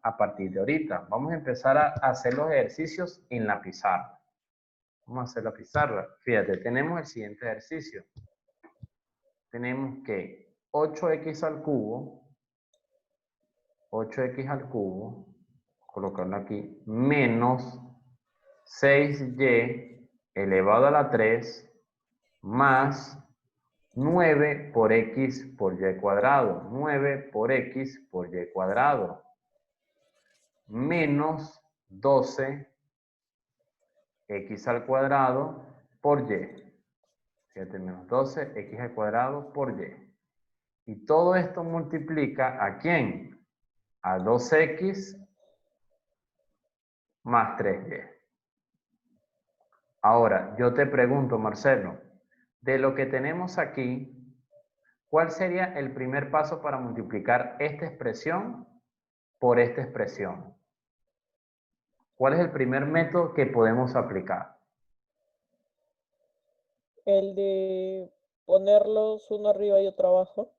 a partir de ahorita. Vamos a empezar a hacer los ejercicios en la pizarra. Vamos a hacer la pizarra. Fíjate, tenemos el siguiente ejercicio. Tenemos que 8x al cubo, 8x al cubo, colocarlo aquí, menos 6y elevado a la 3 más 9 por x por y cuadrado. 9 por x por y cuadrado. Menos 12 x al cuadrado por y. Fíjate, menos 12 x al cuadrado por y. Y todo esto multiplica ¿a quién? A 2x más 3y. Ahora, yo te pregunto, Marcelo, de lo que tenemos aquí, ¿cuál sería el primer paso para multiplicar esta expresión por esta expresión? ¿Cuál es el primer método que podemos aplicar? El de ponerlos uno arriba y otro abajo.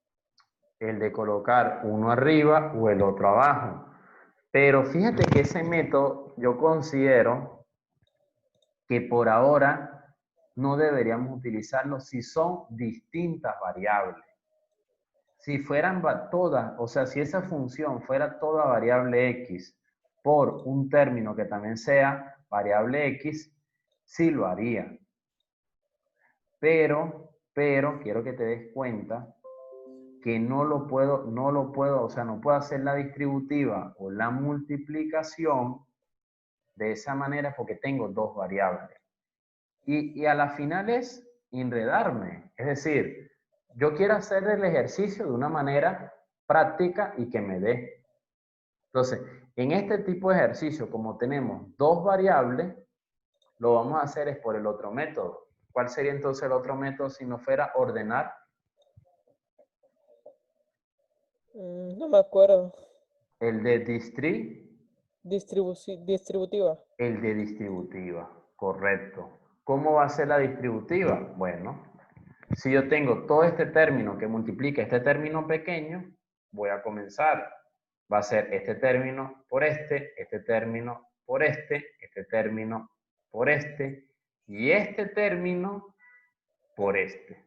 El de colocar uno arriba o el otro abajo. Pero fíjate que ese método yo considero que por ahora no deberíamos utilizarlo si son distintas variables. Si fueran todas, o sea, si esa función fuera toda variable x por un término que también sea variable x, sí lo haría. Pero quiero que te des cuenta que no lo puedo, o sea, no puedo hacer la distributiva o la multiplicación de esa manera porque tengo dos variables. Y a la final es enredarme. Es decir, yo quiero hacer el ejercicio de una manera práctica y que me dé. Entonces, en este tipo de ejercicio, como tenemos dos variables, lo vamos a hacer es por el otro método. ¿Cuál sería entonces el otro método si no fuera ordenar? No me acuerdo. El de Distributiva. El de distributiva, correcto. ¿Cómo va a ser la distributiva? Bueno, si yo tengo todo este término que multiplica este término pequeño, voy a comenzar. Va a ser este término por este término por este término por y este término por este.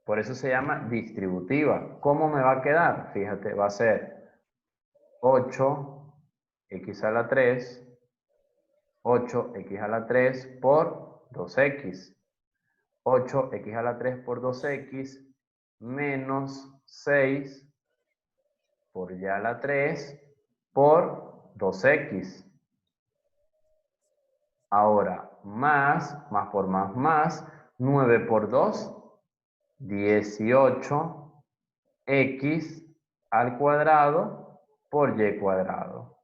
Por eso se llama distributiva. ¿Cómo me va a quedar? Fíjate, va a ser 8x a la 3, 8x a la 3 por 2x. 8x a la 3 por 2x menos 6 por y a la 3 por 2x. Ahora, más por más, 9 por 2, 18 x al cuadrado por y cuadrado.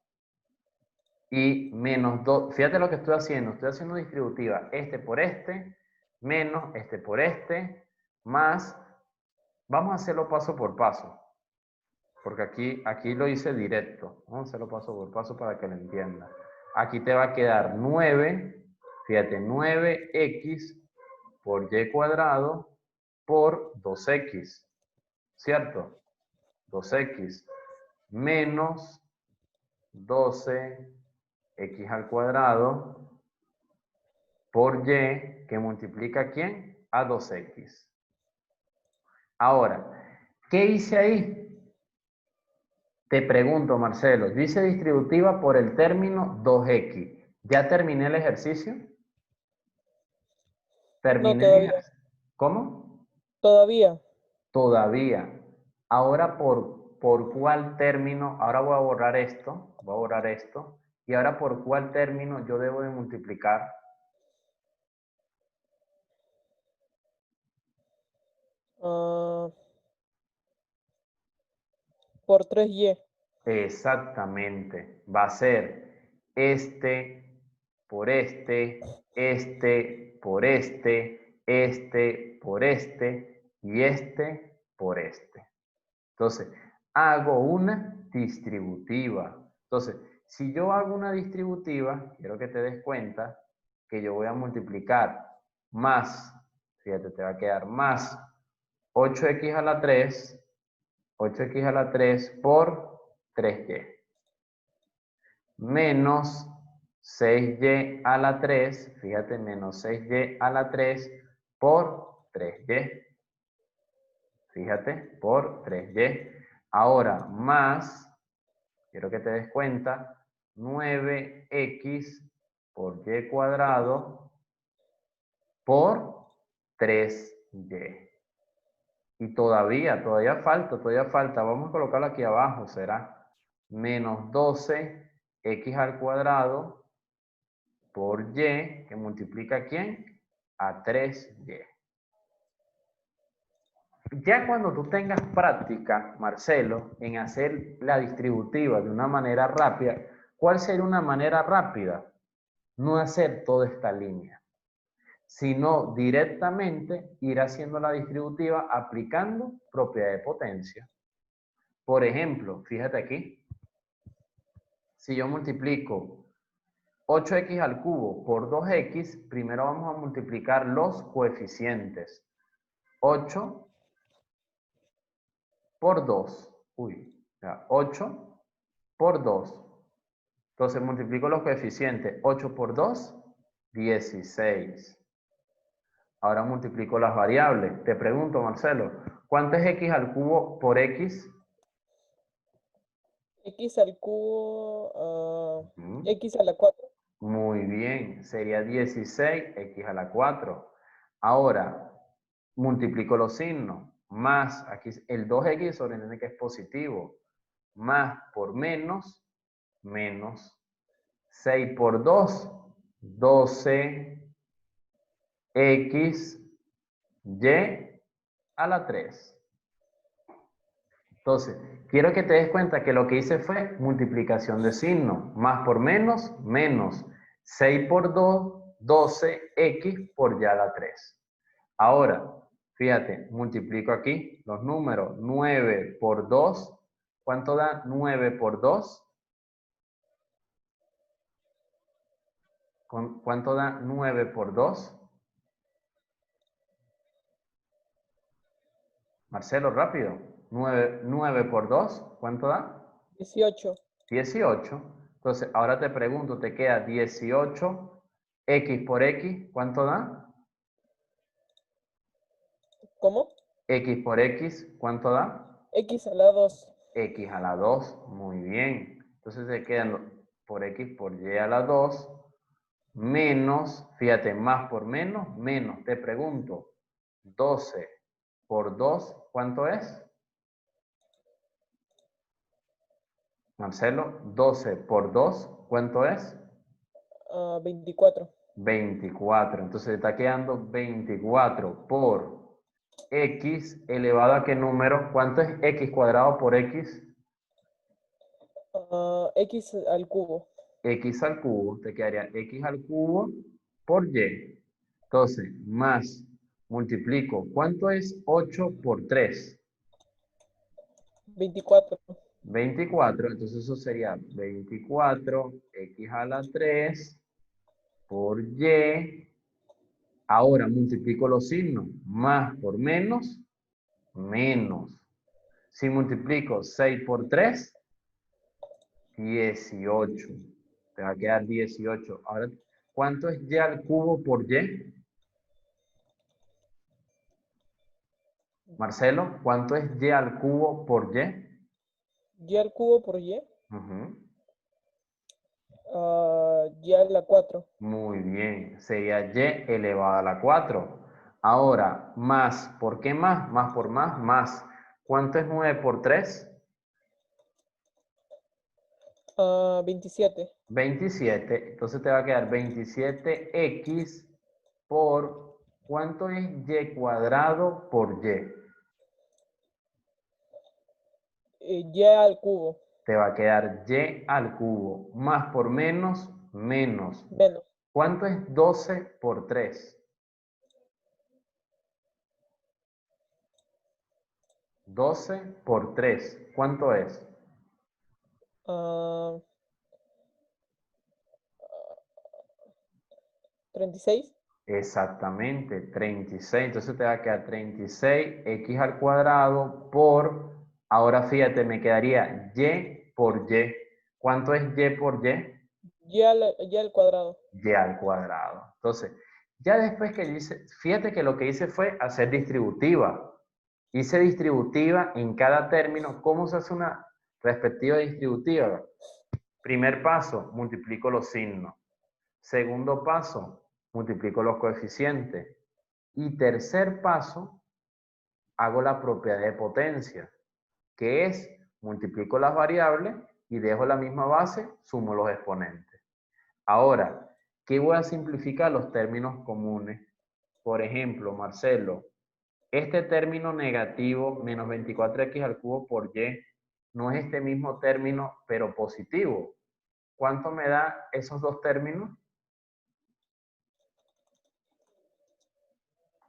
Y menos 2, fíjate lo que estoy haciendo distributiva, este por este, menos este por este, más, vamos a hacerlo paso por paso, porque aquí lo hice directo, vamos a hacerlo paso por paso para que lo entienda. Aquí te va a quedar 9, fíjate, 9x por y cuadrado por 2x, ¿cierto? 2x menos 12x al cuadrado por y, que multiplica ¿a quién? A 2x. Ahora, ¿qué hice ahí? Te pregunto, Marcelo, yo hice distributiva por el término 2x. ¿Ya terminé el ejercicio? No, ¿Terminé todavía. ¿Cómo? Todavía. Todavía. Ahora, ¿por cuál término? Ahora voy a borrar esto, y ahora ¿por cuál término yo debo de multiplicar? Por 3y. Exactamente. Va a ser este por este por por y este por este. Entonces, hago una distributiva. Entonces, si yo hago una distributiva, quiero que te des cuenta que yo voy a multiplicar más, fíjate, te va a quedar más 8x a la 3, 8x a la 3 por 3y. menos 6y a la 3, fíjate, menos 6y a la 3 por 3y. Fíjate, por 3y. Ahora, más, quiero que te des cuenta, 9x por y cuadrado por 3y. Y todavía falta. Vamos a colocarlo aquí abajo, será menos 12x al cuadrado por y, que multiplica ¿a quién? A 3y. Ya cuando tú tengas práctica, Marcelo, en hacer la distributiva de una manera rápida, ¿cuál sería una manera rápida? No hacer toda esta línea, sino directamente ir haciendo la distributiva aplicando propiedad de potencia. Por ejemplo, fíjate aquí, si yo multiplico 8x al cubo por 2x, primero vamos a multiplicar los coeficientes. 8 por 2. Uy, ya, 8 por 2. Entonces multiplico los coeficientes. 8 por 2, 16. Ahora multiplico las variables. Te pregunto, Marcelo, ¿cuánto es x al cubo por x? X al cubo, Ujú. X a la 4. Muy bien, sería 16x a la 4. Ahora, multiplico los signos. Más, aquí el 2x sobre n que es positivo. Más por menos, menos. 6 por 2, 12x y a la 3. Entonces, quiero que te des cuenta que lo que hice fue multiplicación de signos. Más por menos, menos. 6 por 2, 12x por y a la 3. Ahora, fíjate, multiplico aquí los números. 9 por 2, ¿cuánto da 9 por 2? ¿Cuánto da 9 por 2? Marcelo, rápido. 9 por 2, ¿cuánto da? 18. 18. Entonces, ahora te pregunto, te queda 18 x por x, ¿cuánto da? ¿Cómo? X por x, ¿cuánto da? X a la 2. X a la 2, muy bien. Entonces se quedan por x por y a la 2, menos, fíjate, más por menos, menos. Te pregunto, 12 por 2, ¿cuánto es? Marcelo, 12 por 2, ¿cuánto es? 24. 24. Entonces está quedando 24 por x elevado a qué número. ¿Cuánto es x cuadrado por x? X al cubo. X al cubo. Te quedaría x al cubo por y. Entonces, más multiplico. ¿Cuánto es 8 por 3? 24. 24. Entonces eso sería 24 x a la 3 por y. Ahora multiplico los signos. Más por menos, menos. Si multiplico 6 por 3, 18. Te va a quedar 18. Ahora, ¿cuánto es y al cubo por y? Marcelo, ¿cuánto es y al cubo por y? Y al cubo por Y. Ujú. Y a la 4. Muy bien. Sería y elevado a la 4. Ahora, más. ¿Por qué más? Más por más, más. ¿Cuánto es 9 por 3? 27. 27. Entonces te va a quedar 27x por, ¿cuánto es y cuadrado por y? Y al cubo. Te va a quedar y al cubo. Más por menos, menos. Menos. ¿Cuánto es 12 por 3? 12 por 3. ¿Cuánto es? Ah, 36. Exactamente, 36. Entonces te va a quedar 36x al cuadrado por, ahora fíjate, me quedaría y por y. ¿Cuánto es y por y? Y al cuadrado. Y al cuadrado. Entonces, ya después que dice, fíjate que lo que hice fue hacer distributiva. Hice distributiva en cada término. ¿Cómo se hace una respectiva distributiva? Primer paso, multiplico los signos. Segundo paso, multiplico los coeficientes. Y tercer paso, hago la propiedad de potencia, que es multiplico las variables y dejo la misma base, sumo los exponentes. Ahora, ¿qué voy a simplificar? Los términos comunes. Por ejemplo, Marcelo, este término negativo, menos 24x al cubo por y, no es este mismo término, pero positivo. ¿Cuánto me da esos dos términos?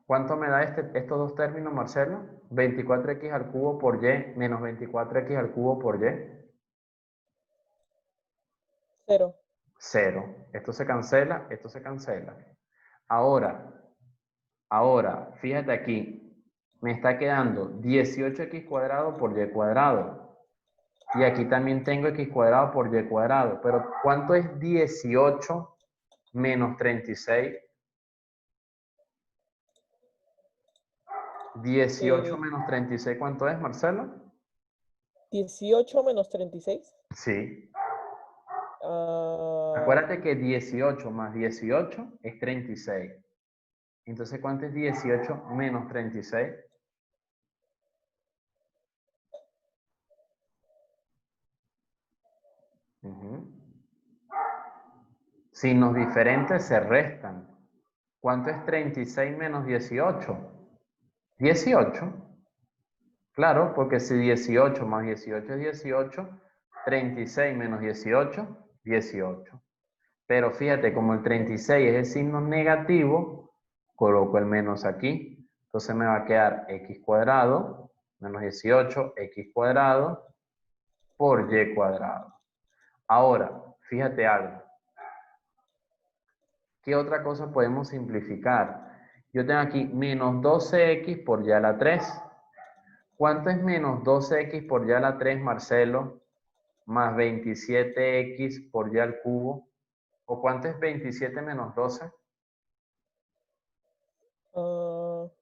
¿Cuánto me da estos dos términos, Marcelo? 24x al cubo por y menos 24x al cubo por y. 0. 0. Esto se cancela, esto se cancela. Ahora, fíjate aquí, me está quedando 18x cuadrado por y cuadrado. Y aquí también tengo x cuadrado por y cuadrado. Pero ¿cuánto es 18 menos 36? 18 menos 36, ¿cuánto es, Marcelo? 18 menos 36. Sí. Acuérdate que 18 más 18 es 36. Entonces, ¿cuánto es 18 menos 36? Signos diferentes se restan. ¿Cuánto es 36 menos 18? 18. Claro, porque si 18 más 18 es 18, 36 menos 18, 18. Pero fíjate, como el 36 es el signo negativo, coloco el menos aquí. Entonces me va a quedar x cuadrado menos 18, x cuadrado por y cuadrado. Ahora, fíjate algo. ¿Qué otra cosa podemos simplificar? Yo tengo aquí menos 12x por y a la 3. ¿Cuánto es menos 12x por y a la 3, Marcelo? Más 27x por y al cubo. ¿O cuánto es 27 menos 12? 5,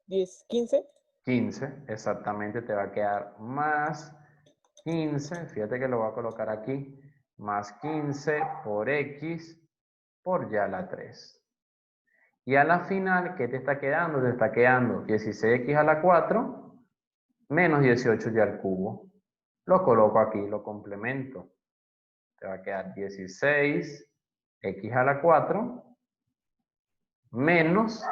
10, 15. 15, exactamente, te va a quedar más 15, fíjate que lo voy a colocar aquí, más 15 por x por y a la 3. Y a la final, ¿qué te está quedando? Te está quedando 16x a la 4 menos 18y al cubo. Lo coloco aquí, lo complemento. Te va a quedar 16x a la 4 menos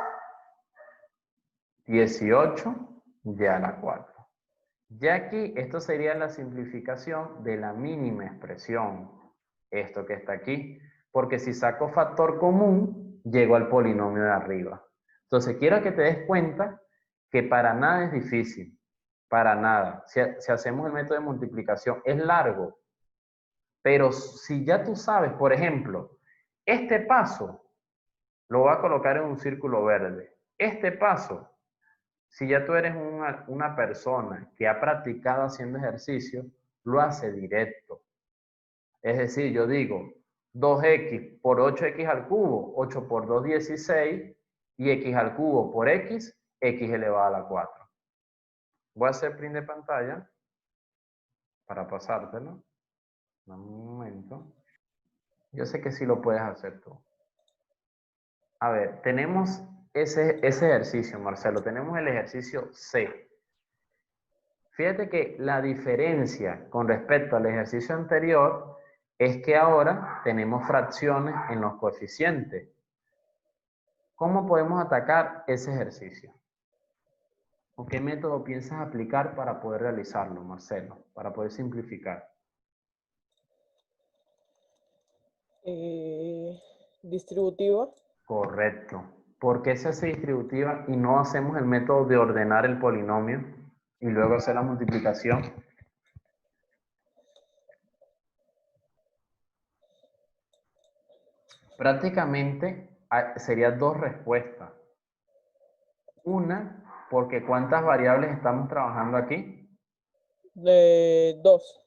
18y a la 4. Ya aquí, esto sería la simplificación de la mínima expresión. Esto que está aquí. Porque si saco factor común, llego al polinomio de arriba. Entonces, quiero que te des cuenta que para nada es difícil. Para nada. Si hacemos el método de multiplicación, es largo. Pero si ya tú sabes, por ejemplo, este paso lo voy a colocar en un círculo verde. Este paso, si ya tú eres una persona que ha practicado haciendo ejercicio, lo hace directo. Es decir, yo digo 2x por 8x al cubo, 8 por 2, 16, y x al cubo por x, x elevado a la 4. Voy a hacer print de pantalla para pasártelo. Un momento. Yo sé que sí lo puedes hacer tú. A ver, tenemos ese ejercicio, Marcelo. Tenemos el ejercicio C. Fíjate que la diferencia con respecto al ejercicio anterior es que ahora tenemos fracciones en los coeficientes. ¿Cómo podemos atacar ese ejercicio? ¿O qué método piensas aplicar para poder realizarlo, Marcelo? Para poder simplificar. Distributiva. Correcto. ¿Por qué se hace distributiva y no hacemos el método de ordenar el polinomio y luego hacer la multiplicación? Prácticamente serían dos respuestas. Una, porque ¿cuántas variables estamos trabajando aquí? 2.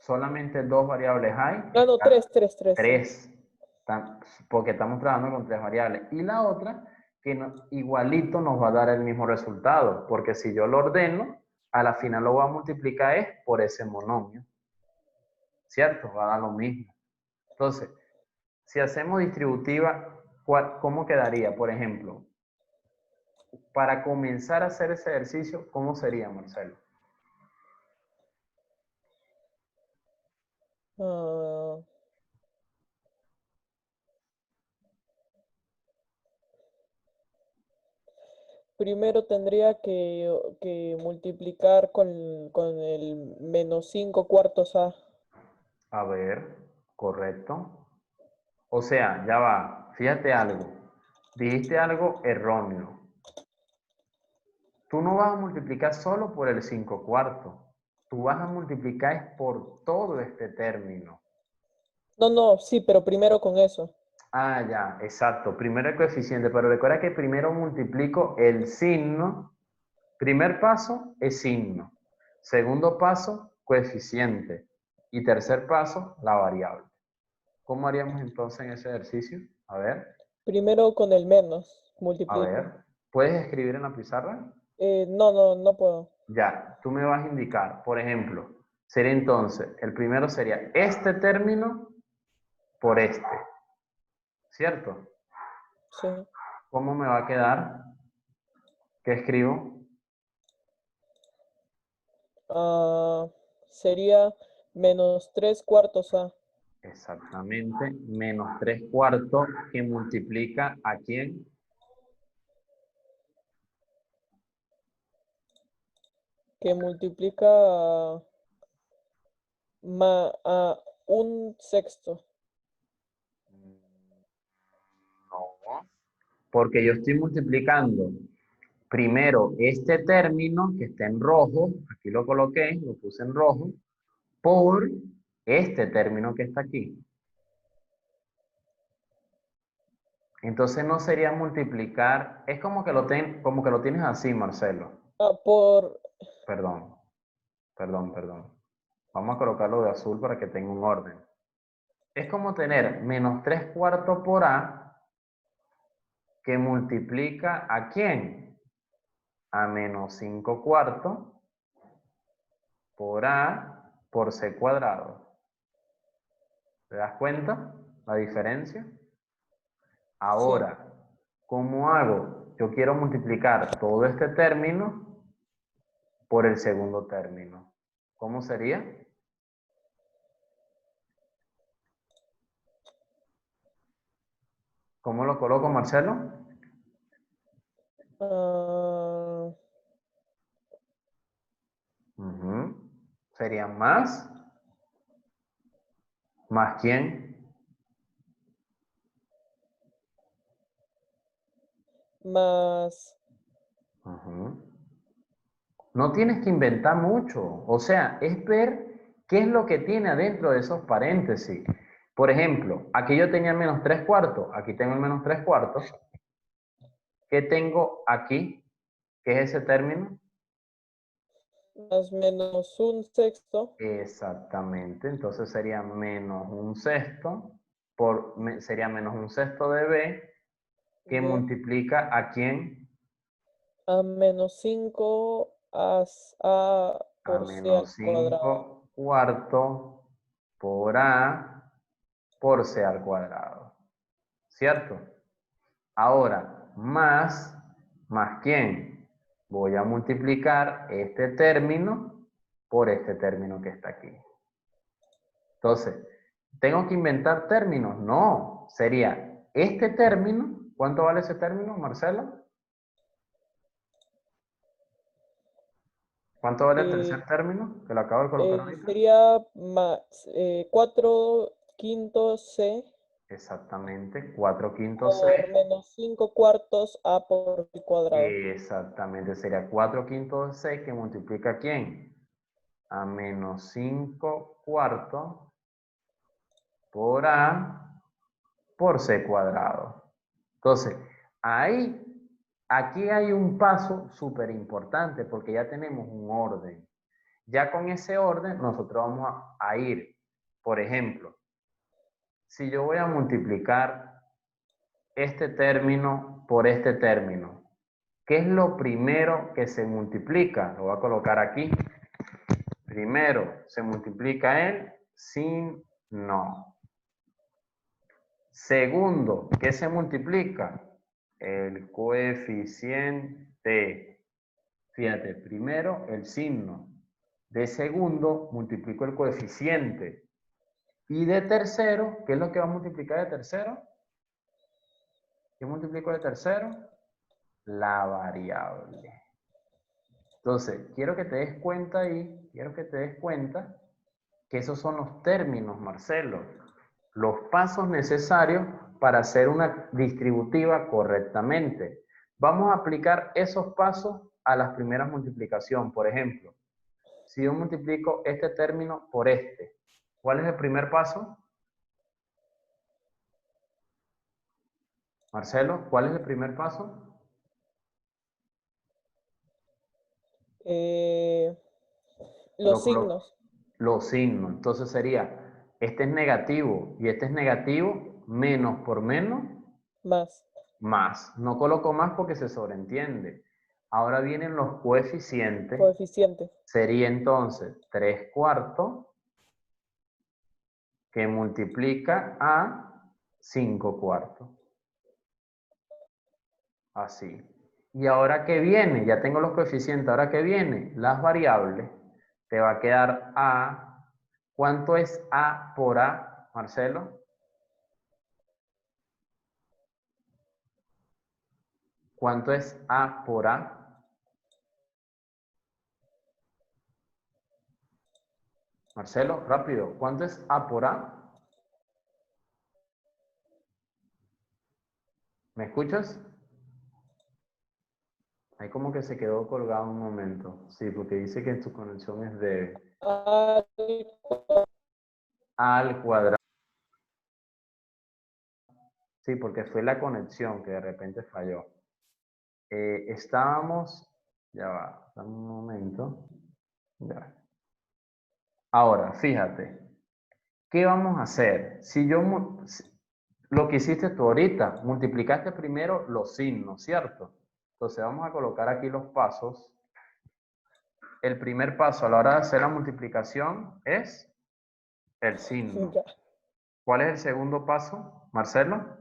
Solamente dos variables hay. Ah, no, 3. Tres, porque estamos trabajando con tres variables. Y la otra, que igualito nos va a dar el mismo resultado, porque si yo lo ordeno, a la final lo voy a multiplicar es por ese monomio. ¿Cierto? Va a dar lo mismo. Entonces, si hacemos distributiva, ¿cómo quedaría? Por ejemplo, para comenzar a hacer ese ejercicio, ¿cómo sería, Marcelo? Primero tendría que multiplicar con el menos 5 cuartos A. A ver, correcto. O sea, ya va, fíjate algo. Dijiste algo erróneo. Tú no vas a multiplicar solo por el 5 cuartos. Tú vas a multiplicar por todo este término. No, sí, pero primero con eso. Ah, ya, exacto. Primero el coeficiente, pero recuerda que primero multiplico el signo. Primer paso es signo. Segundo paso, coeficiente. Y tercer paso, la variable. ¿Cómo haríamos entonces en ese ejercicio? A ver, Primero con el menos, a multiplico. ver. ¿Puedes escribir en la pizarra? No puedo. Ya, tú me vas a indicar, por ejemplo, sería entonces, el primero sería este término por este, ¿cierto? Sí. ¿Cómo me va a quedar? ¿Qué escribo? Sería menos 3 cuartos A. Exactamente, menos 3 cuartos que multiplica ¿a quién? Que multiplica a 1/6. No, porque yo estoy multiplicando primero este término que está en rojo, aquí lo coloqué, lo puse en rojo, por este término que está aquí. Entonces no sería multiplicar, es como que como que lo tienes así, Marcelo. Por... Perdón, perdón. Vamos a colocarlo de azul para que tenga un orden. Es como tener menos 3 cuartos por A que multiplica ¿a quién? A menos 5 cuartos por A por C cuadrado. ¿Te das cuenta la diferencia? Ahora, ¿cómo hago? Yo quiero multiplicar todo este término por el segundo término. ¿Cómo sería? ¿Cómo lo coloco, Marcelo? ah, Sería más. ¿Más quién? más... No tienes que inventar mucho. O sea, es ver qué es lo que tiene adentro de esos paréntesis. Por ejemplo, aquí yo tenía menos 3 cuartos. Aquí tengo el menos 3 cuartos. ¿Qué tengo aquí? ¿Qué es ese término? Más menos 1/6. Exactamente. Entonces sería menos un sexto. Sería menos un sexto de B que B multiplica ¿a quién? a menos 5 A A por C al menos cuadrado. 5 cuartos por A por C al cuadrado. ¿Cierto? Ahora, ¿más quién? Voy a multiplicar este término por este término que está aquí. Entonces, ¿tengo que inventar términos? No, sería este término. ¿Cuánto vale ese término, Marcelo? ¿Cuánto vale el tercer término que lo acabo de colocar ahorita? Sería más 4 quintos C Exactamente, 4 quintos C. por menos 5 cuartos A por el cuadrado. Exactamente, sería 4 quintos de 6 que multiplica ¿a quién? A menos 5 cuartos por A por C cuadrado. Entonces, aquí hay un paso súper importante porque ya tenemos un orden. Ya con ese orden, nosotros vamos a ir. Por ejemplo, si yo voy a multiplicar este término por este término, ¿qué es lo primero que se multiplica? Lo voy a colocar aquí. Primero se multiplica el signo. Segundo, ¿qué se multiplica? El coeficiente. Fíjate, primero el signo. De segundo, multiplico el coeficiente. Y de tercero, ¿qué es lo que va a multiplicar de tercero? ¿Qué multiplico de tercero? La variable. Entonces, quiero que te des cuenta ahí, quiero que te des cuenta que esos son los términos, Marcelo, los pasos necesarios para hacer una distributiva correctamente. Vamos a aplicar esos pasos a las primeras multiplicaciones. Por ejemplo, si yo multiplico este término por este, ¿cuál es el primer paso? Marcelo, ¿cuál es el primer paso? Los signos. Los signos. Entonces sería, este es negativo y este es negativo, menos por menos, Más. más. No coloco más porque se sobreentiende. Ahora vienen los coeficientes. Coeficiente. Sería entonces 3/4 que multiplica a 5/4. Así. Y ahora que viene, ya tengo los coeficientes, ahora que viene, las variables, te va a quedar A. ¿Cuánto es A por A, Marcelo? ¿Cuánto es A por A? Marcelo, rápido. ¿Cuánto es A por A? ¿Me escuchas? Ahí como que se quedó colgado un momento. Sí, porque dice que tu conexión es débil. Al A al cuadrado. Sí, porque fue la conexión que de repente falló. Estábamos... Ya va, dame un momento. Ya. Ahora, fíjate. ¿Qué vamos a hacer? Lo que hiciste tú ahorita, multiplicaste primero los signos, ¿cierto? Entonces vamos a colocar aquí los pasos. El primer paso a la hora de hacer la multiplicación es el signo. Ya. ¿Cuál es el segundo paso, Marcelo?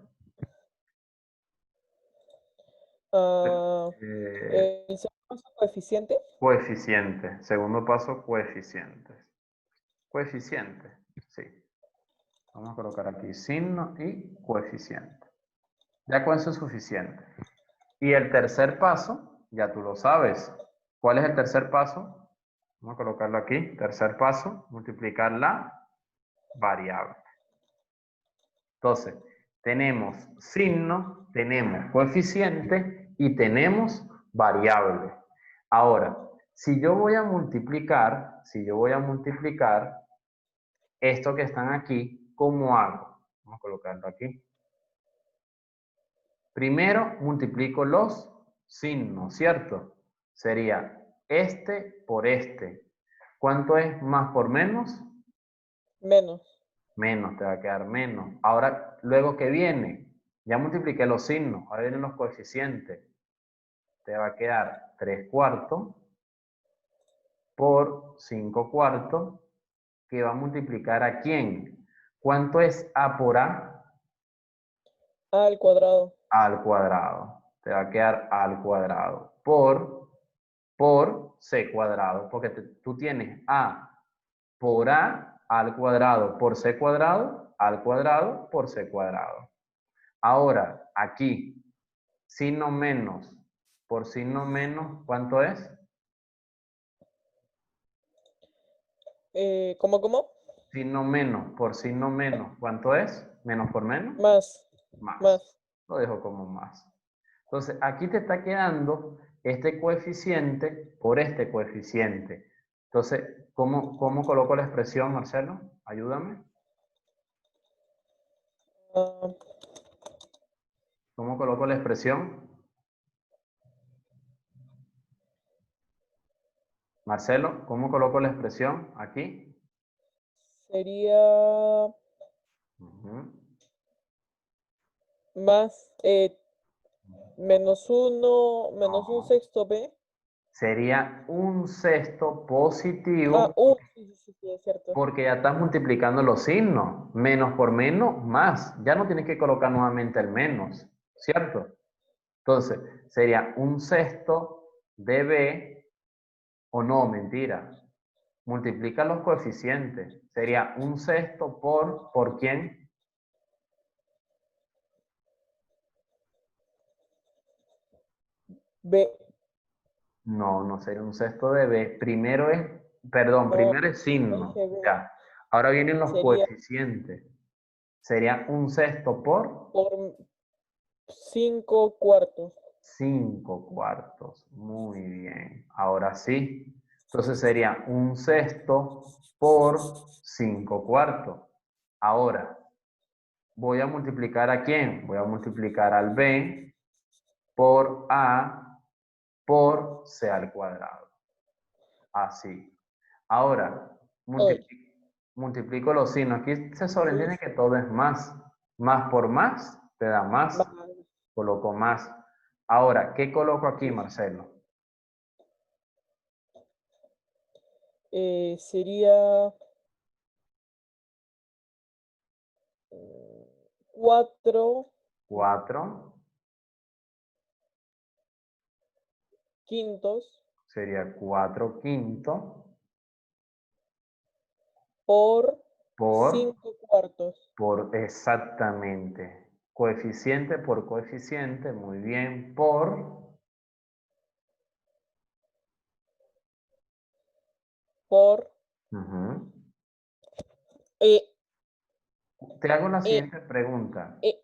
El segundo coeficiente. Coeficiente. Segundo paso, coeficientes. Coeficiente, sí. Vamos a colocar aquí signo y coeficiente. Ya con eso es suficiente. Y el tercer paso, ya tú lo sabes. ¿Cuál es el tercer paso? Vamos a colocarlo aquí. Tercer paso, multiplicar la variable. Entonces, tenemos signo, tenemos coeficiente y tenemos variable. Ahora, si yo voy a multiplicar esto que están aquí, ¿cómo hago? Vamos a colocarlo aquí. Primero multiplico los signos, ¿cierto? Sería este por este. ¿Cuánto es más por menos? Menos. Menos, te va a quedar menos. Ahora, luego que viene, ya multipliqué los signos, ahora vienen los coeficientes. Te va a quedar 3/4 por 5/4, que va a multiplicar ¿a quién? ¿Cuánto es A por A? A al cuadrado. Al cuadrado. Te va a quedar al cuadrado por C cuadrado, porque tú tienes A por A al cuadrado por C cuadrado al cuadrado por C cuadrado. Ahora, aquí, signo menos por signo menos, ¿cuánto es? ¿Cómo? Signo menos por signo menos, ¿cuánto es? ¿Menos por menos? Más. Más. Más. Lo dejo como más. Entonces, aquí te está quedando este coeficiente por este coeficiente. Entonces, ¿cómo coloco la expresión, Marcelo? Ayúdame. Ah, ¿Cómo coloco la expresión? Marcelo, ¿cómo coloco la expresión aquí? Sería Ujú. más menos un No. sexto B. Sería un sexto positivo Ah, sí, es cierto. porque ya estás multiplicando los signos. Menos por menos, más. Ya no tienes que colocar nuevamente el menos, ¿cierto? Entonces, sería un sexto de B, o no, mentira. Multiplica los coeficientes. Sería un sexto ¿por quién? B. No, no sería un sexto de B. Primero es, perdón, No, primero es no signo. dije B. Ya. Ahora vienen los Sería coeficientes. Sería un sexto por por 5 cuartos. 5 cuartos. Muy bien. Ahora sí. Entonces sería un sexto por 5 cuartos. Ahora, voy a multiplicar ¿a quién? Voy a multiplicar al B por A por C al cuadrado. Así. Ahora, Hoy. multiplico los signos. Aquí se sobreentiende Entonces, que todo es más. Más por más te da más. más, Coloco más. Ahora, ¿qué coloco aquí, Marcelo? sería 4 4 quintos sería 4 quinto por por, 5 cuartos. exactamente. Coeficiente por coeficiente, muy bien, Por ujú. E, Te hago la E, siguiente pregunta. E,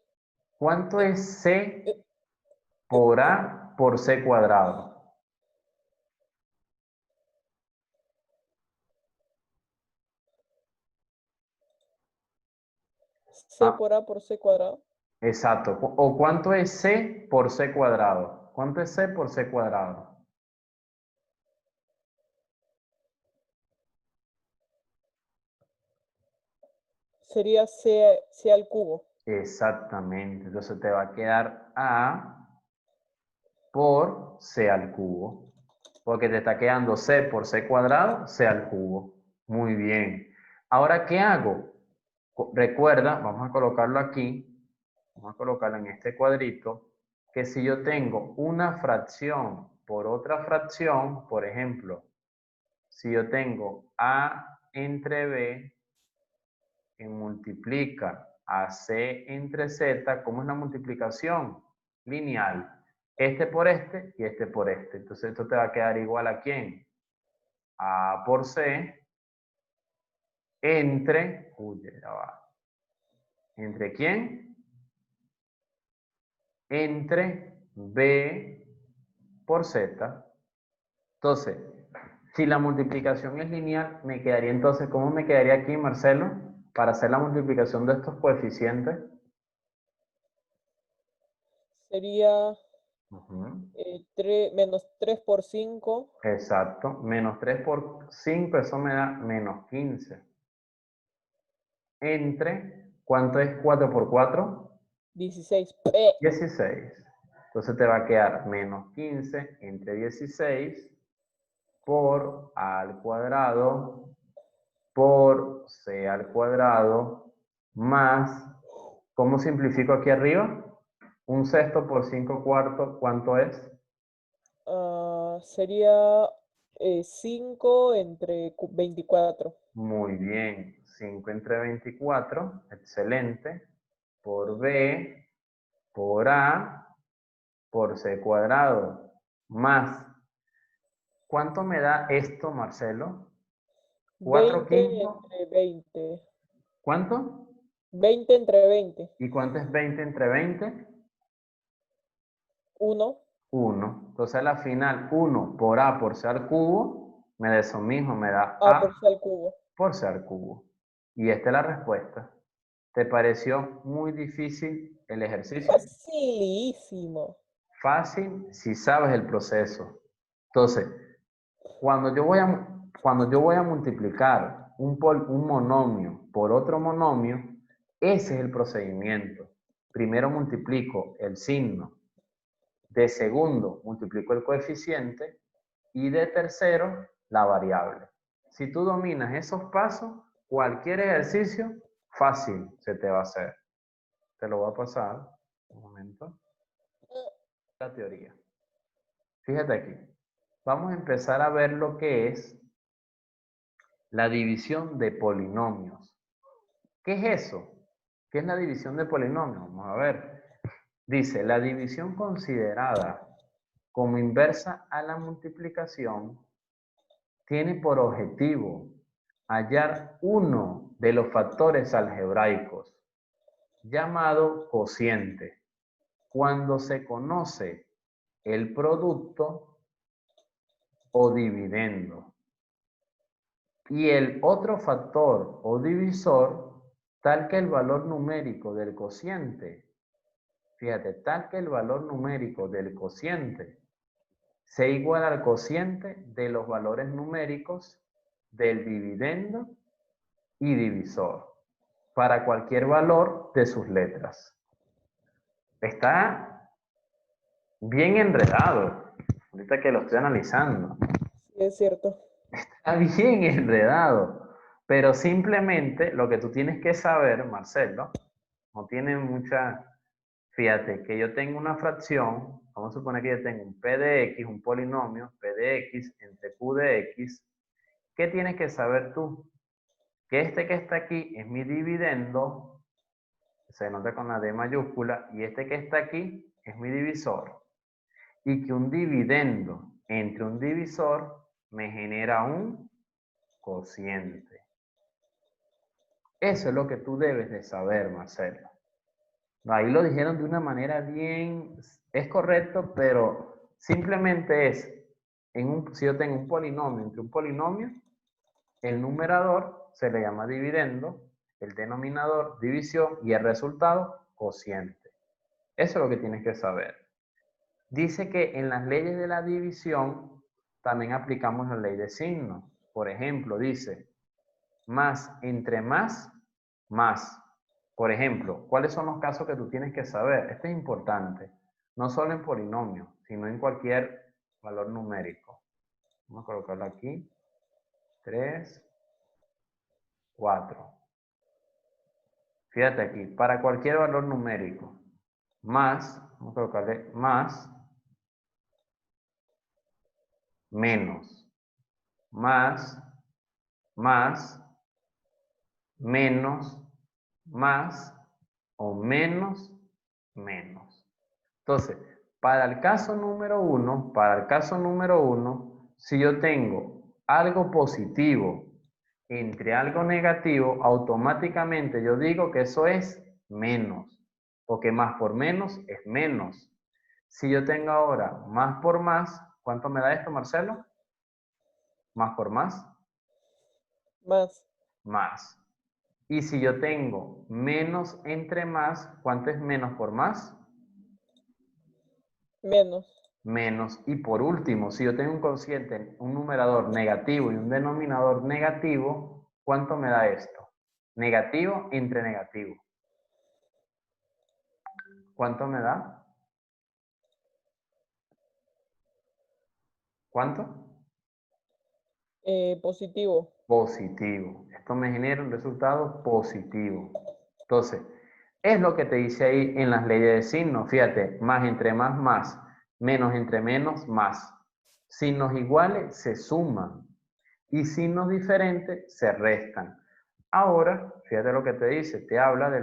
¿Cuánto E, es C E, E. por A por C cuadrado? C Ah, por A por C cuadrado. exacto. ¿O cuánto es C por C cuadrado? ¿Cuánto es C por C cuadrado? Sería C al cubo. Exactamente. Entonces te va a quedar A por C al cubo. Porque te está quedando C por C cuadrado, C al cubo. Muy bien. Ahora, ¿qué hago? Recuerda, vamos a colocarlo aquí. Vamos a colocarlo en este cuadrito. Que si yo tengo una fracción por otra fracción, por ejemplo, si yo tengo A entre B que multiplica a C entre Z, ¿cómo es la multiplicación? Lineal. Este por este y este por este. Entonces esto te va a quedar igual a ¿quién? A por C entre, uy, ya va. ¿Entre quién? Entre B por Z. Entonces, si la multiplicación es lineal, me quedaría entonces, ¿cómo me quedaría aquí, Marcelo? Para hacer la multiplicación de estos coeficientes. Sería Ujú. menos 3 por 5. Exacto. Menos 3 por 5, eso me da menos 15. Entre, ¿cuánto es 4 por 4? 16. 16. Entonces te va a quedar menos 15 entre 16 por a al cuadrado por c al cuadrado más, ¿cómo simplifico aquí arriba? Un sexto por 5 cuartos, ¿cuánto es? Sería 5 entre 24. Muy bien, 5 entre 24, excelente, por b, por a, por c cuadrado, más, ¿cuánto me da esto, Marcelo? 4 20 quintos, entre 20. ¿cuánto? 20 entre 20. ¿Y cuánto es 20 entre 20? 1. 1. Entonces a la final, 1 por a por c al cubo, me da eso mismo, me da A a por C al cubo. por c al cubo. Y esta es la respuesta. ¿Te pareció muy difícil el ejercicio? Facilísimo. Fácil si sabes el proceso. Entonces, Cuando yo voy a multiplicar un monomio por otro monomio, ese es el procedimiento. Primero multiplico el signo, de segundo multiplico el coeficiente y de tercero la variable. Si tú dominas esos pasos, cualquier ejercicio fácil se te va a hacer. Te lo voy a pasar un momento. La teoría. Fíjate aquí. Vamos a empezar a ver lo que es la división de polinomios. ¿Qué es eso? ¿Qué es la división de polinomios? Vamos a ver. Dice, la división considerada como inversa a la multiplicación tiene por objetivo hallar uno de los factores algebraicos, llamado cociente, cuando se conoce el producto o dividendo. Y el otro factor o divisor, tal que el valor numérico del cociente, fíjate, tal que el valor numérico del cociente sea igual al cociente de los valores numéricos del dividendo y divisor, para cualquier valor de sus letras. Está bien enredado, ahorita que lo estoy analizando. Sí, es cierto. Está bien enredado, pero simplemente lo que tú tienes que saber, Marcelo, no tiene mucha... Fíjate que yo tengo una fracción, vamos a suponer que yo tengo un p de x, un polinomio, p de x entre q de x. ¿Qué tienes que saber tú? Que este que está aquí es mi dividendo, se nota con la D mayúscula, y este que está aquí es mi divisor. Y que un dividendo entre un divisor me genera un cociente. Eso es lo que tú debes de saber, Marcelo. Ahí lo dijeron de una manera bien, es correcto, pero simplemente es, si yo tengo un polinomio entre un polinomio, el numerador se le llama dividendo, el denominador división y el resultado cociente. Eso es lo que tienes que saber. Dice que en las leyes de la división también aplicamos la ley de signos. Por ejemplo, dice, más entre más, más. Por ejemplo, ¿cuáles son los casos que tú tienes que saber? Esto es importante, no solo en polinomios, sino en cualquier valor numérico. Vamos a colocarlo aquí. 3, 4. Fíjate aquí, para cualquier valor numérico, más, vamos a colocarle más, menos, más, más, menos, más o menos, menos. Entonces, para el caso número 1, si yo tengo algo positivo entre algo negativo, automáticamente yo digo que eso es menos, porque más por menos es menos. Si yo tengo ahora más por más, ¿cuánto me da esto, Marcelo? Más por más. Más. Más. Y si yo tengo menos entre más, ¿cuánto es menos por más? Menos. Menos. Y por último, si yo tengo un cociente, un numerador negativo y un denominador negativo, ¿cuánto me da esto? Negativo entre negativo. ¿Cuánto me da? ¿Cuánto? Positivo. Positivo. Esto me genera un resultado positivo. Entonces, es lo que te dice ahí en las leyes de signos. Fíjate, más entre más, más. Menos entre menos, más. Signos iguales se suman y signos diferentes se restan. Ahora, fíjate lo que te dice. Te habla de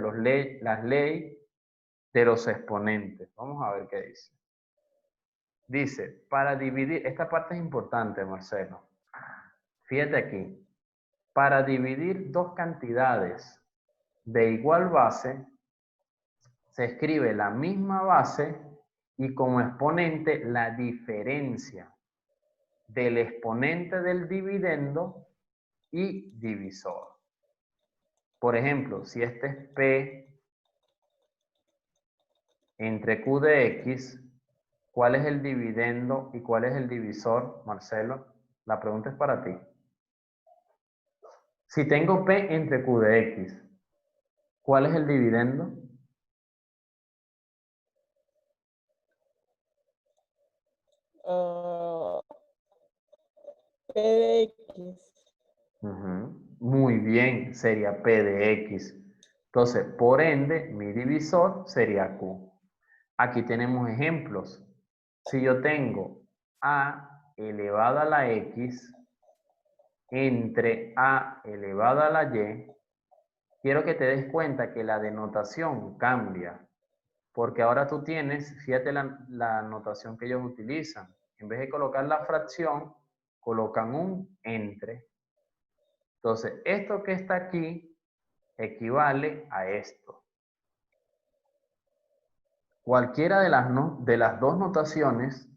las leyes de los exponentes. Vamos a ver qué dice. Dice, para dividir, esta parte es importante, Marcelo. Fíjate aquí. Para dividir dos cantidades de igual base, se escribe la misma base y como exponente la diferencia del exponente del dividendo y divisor. Por ejemplo, si este es P entre Q de X, ¿cuál es el dividendo y cuál es el divisor, Marcelo? La pregunta es para ti. Si tengo P entre Q de X, ¿cuál es el dividendo? P de X. Muy bien, sería P de X. Entonces, por ende, mi divisor sería Q. Aquí tenemos ejemplos. Si yo tengo A elevado a la X entre A elevado a la Y, quiero que te des cuenta que la denotación cambia. Porque ahora tú tienes, fíjate la notación que ellos utilizan. En vez de colocar la fracción, colocan un entre. Entonces, esto que está aquí equivale a esto. Cualquiera de las dos notaciones,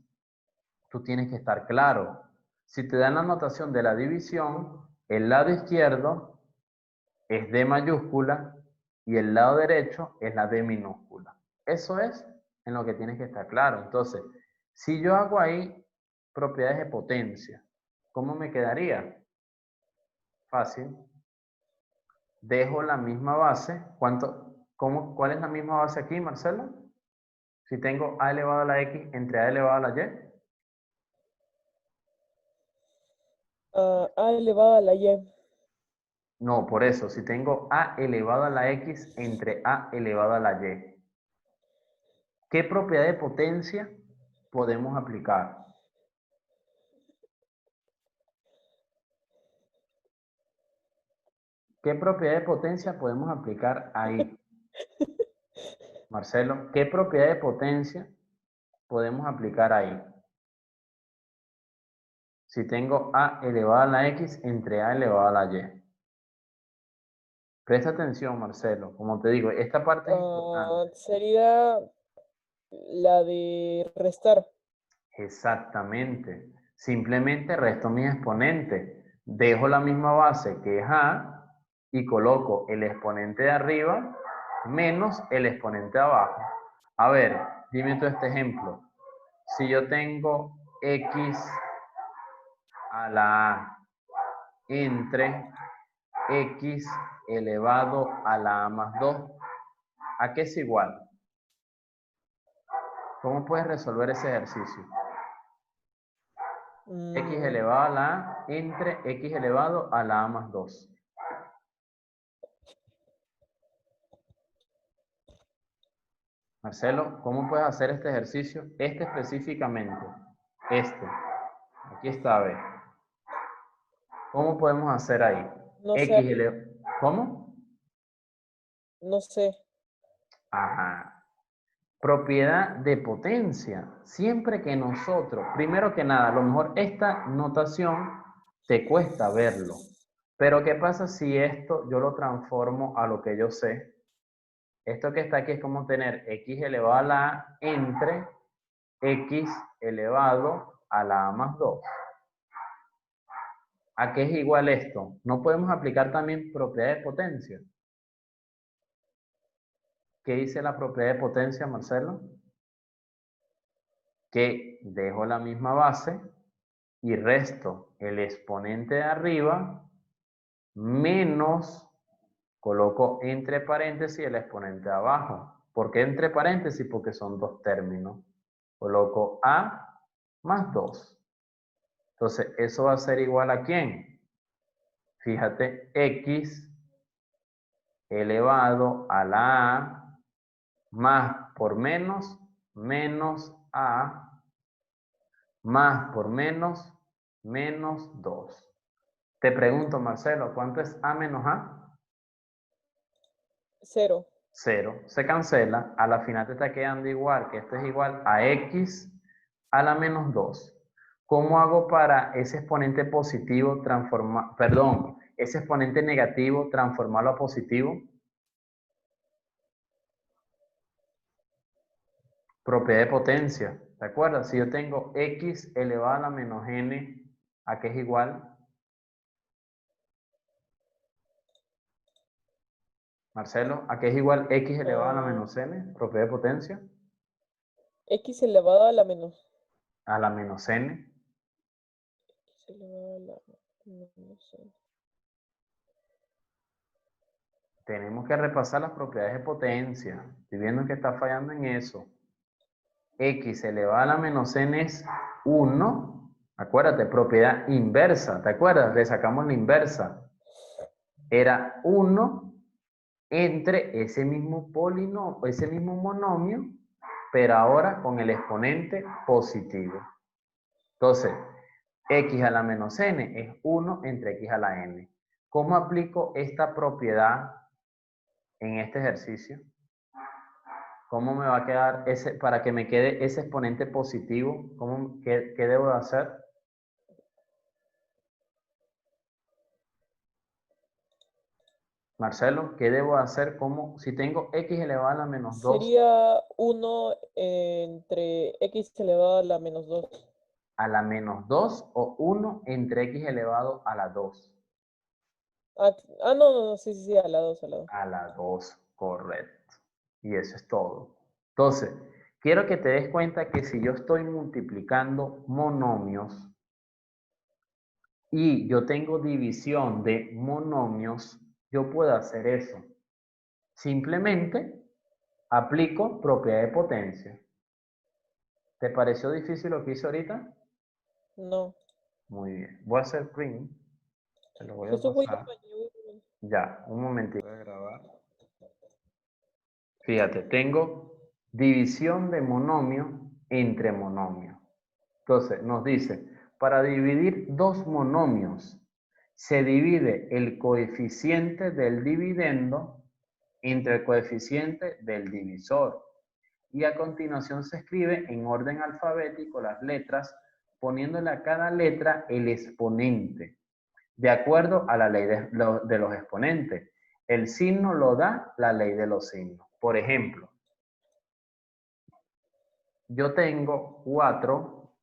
tú tienes que estar claro. Si te dan la notación de la división, el lado izquierdo es D mayúscula y el lado derecho es la D minúscula. Eso es en lo que tienes que estar claro. Entonces, si yo hago ahí propiedades de potencia, ¿cómo me quedaría? Fácil. Dejo la misma base. ¿Cuál es la misma base aquí, Marcelo? Si tengo A elevado a la X entre A elevado a la Y. A elevado a la Y. No, por eso, si tengo A elevado a la X entre A elevado a la Y. ¿Qué propiedad de potencia podemos aplicar? ¿Qué propiedad de potencia podemos aplicar ahí? Marcelo, ¿qué propiedad de potencia podemos aplicar ahí? Si tengo A elevado a la X entre A elevado a la Y. Presta atención, Marcelo. Como te digo, esta parte es importante. Sería la de restar. Exactamente. Simplemente resto mis exponentes. Dejo la misma base que es A y coloco el exponente de arriba menos el exponente de abajo. A ver, dime tú este ejemplo. Si yo tengo X a la A entre X elevado a la A más 2, ¿a qué es igual? ¿Cómo puedes resolver ese ejercicio? X elevado a la A entre X elevado a la A más 2. Marcelo, ¿cómo puedes hacer este ejercicio? Este específicamente. Este. Aquí está, a ver. ¿Cómo podemos hacer ahí? No X sé, elevado. ¿Cómo? no sé. Ajá. Propiedad de potencia. Siempre que nosotros, primero que nada, a lo mejor esta notación te cuesta verlo. Pero ¿qué pasa si esto yo lo transformo a lo que yo sé? Esto que está aquí es como tener X elevado a la A entre X elevado a la A más 2. ¿A qué es igual esto? ¿No podemos aplicar también propiedad de potencia? ¿Qué dice la propiedad de potencia, Marcelo? Que dejo la misma base y resto el exponente de arriba menos, coloco entre paréntesis el exponente de abajo. ¿Por qué entre paréntesis? Porque son dos términos. Coloco A más 2. Entonces, ¿eso va a ser igual a quién? Fíjate, X elevado a la A más por menos, menos A, más por menos, menos 2. Te pregunto, Marcelo, ¿cuánto es A menos A? 0. 0. Se cancela. A la final te está quedando igual, que esto es igual a X a la menos 2. ¿Cómo hago para ese exponente positivo transformar, perdón, ese exponente negativo transformarlo a positivo? Propiedad de potencia. ¿Te acuerdas? Si yo tengo X elevado a la menos N, ¿a qué es igual? Marcelo, ¿a qué es igual X elevado a la menos N? Propiedad de potencia. X elevado a la menos. A la menos N. X elevado a la menos n. Tenemos que repasar las propiedades de potencia. Estoy viendo que está fallando en eso. X elevado a la menos n es 1. Acuérdate, propiedad inversa. ¿Te acuerdas? Le sacamos la inversa. Era 1 entre ese mismo polinomio, ese mismo monomio, pero ahora con el exponente positivo. Entonces, x a la menos n es 1 entre x a la n. ¿Cómo aplico esta propiedad en este ejercicio? ¿Cómo me va a quedar ese, para que me quede ese exponente positivo? ¿Qué debo de hacer? Marcelo, ¿qué debo de hacer? Si tengo x elevado a la menos 2 Sería 1 entre x elevado a la menos 2. a la menos 2 o 1 entre x elevado a la 2. No, sí, a la 2, a la 2. A la 2, correcto. Y eso es todo. Entonces, quiero que te des cuenta que si yo estoy multiplicando monomios y yo tengo división de monomios, yo puedo hacer eso. Simplemente aplico propiedad de potencia. ¿Te pareció difícil lo que hice ahorita? No. Muy bien. Voy a hacer print. Se lo voy a Jesús, voy al pasar. baño. Ya, un momentito. Voy a grabar. Fíjate, tengo división de monomio entre monomio. Entonces, nos dice, para dividir dos monomios, se divide el coeficiente del dividendo entre el coeficiente del divisor. Y a continuación se escribe en orden alfabético las letras, poniéndole a cada letra el exponente, de acuerdo a la ley de los exponentes. El signo lo da la ley de los signos. Por ejemplo, yo tengo 4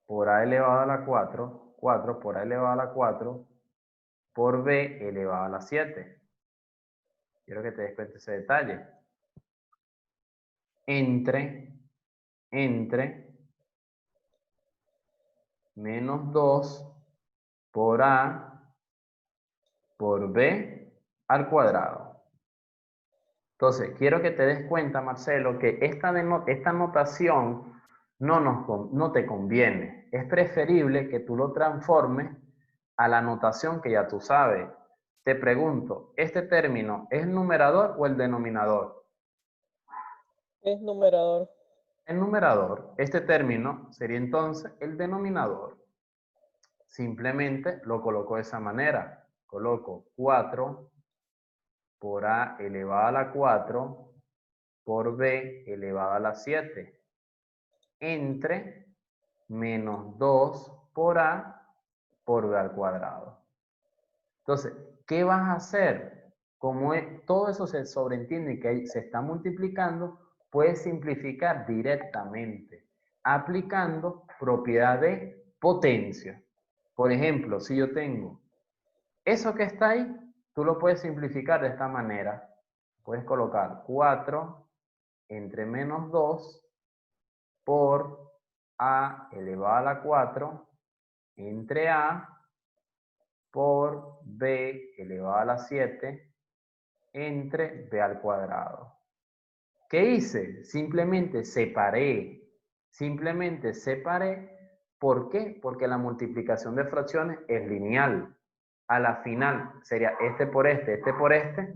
por a elevado a la 4, 4 por a elevado a la 4, por b elevado a la 7. Quiero que te des cuenta ese detalle. Entre menos 2 por a por b al cuadrado. Entonces, quiero que te des cuenta, Marcelo, que esta notación no te conviene. Es preferible que tú lo transformes a la notación que ya tú sabes. Te pregunto, ¿este término es el numerador o el denominador? Es numerador. El numerador. Este término sería entonces el denominador. Simplemente lo coloco de esa manera. Coloco 4 por a elevado a la 4 por b elevado a la 7 entre menos 2 por a por b al cuadrado. Entonces, ¿qué vas a hacer? Como todo eso se sobreentiende que se está multiplicando, puedes simplificar directamente aplicando propiedad de potencia. Por ejemplo, si yo tengo eso que está ahí, tú lo puedes simplificar de esta manera. Puedes colocar 4 entre menos 2 por a elevado a la 4 entre a por b elevado a la 7 entre b al cuadrado. ¿Qué hice? Simplemente separé. Simplemente separé. ¿Por qué? Porque la multiplicación de fracciones es lineal. A la final sería este por este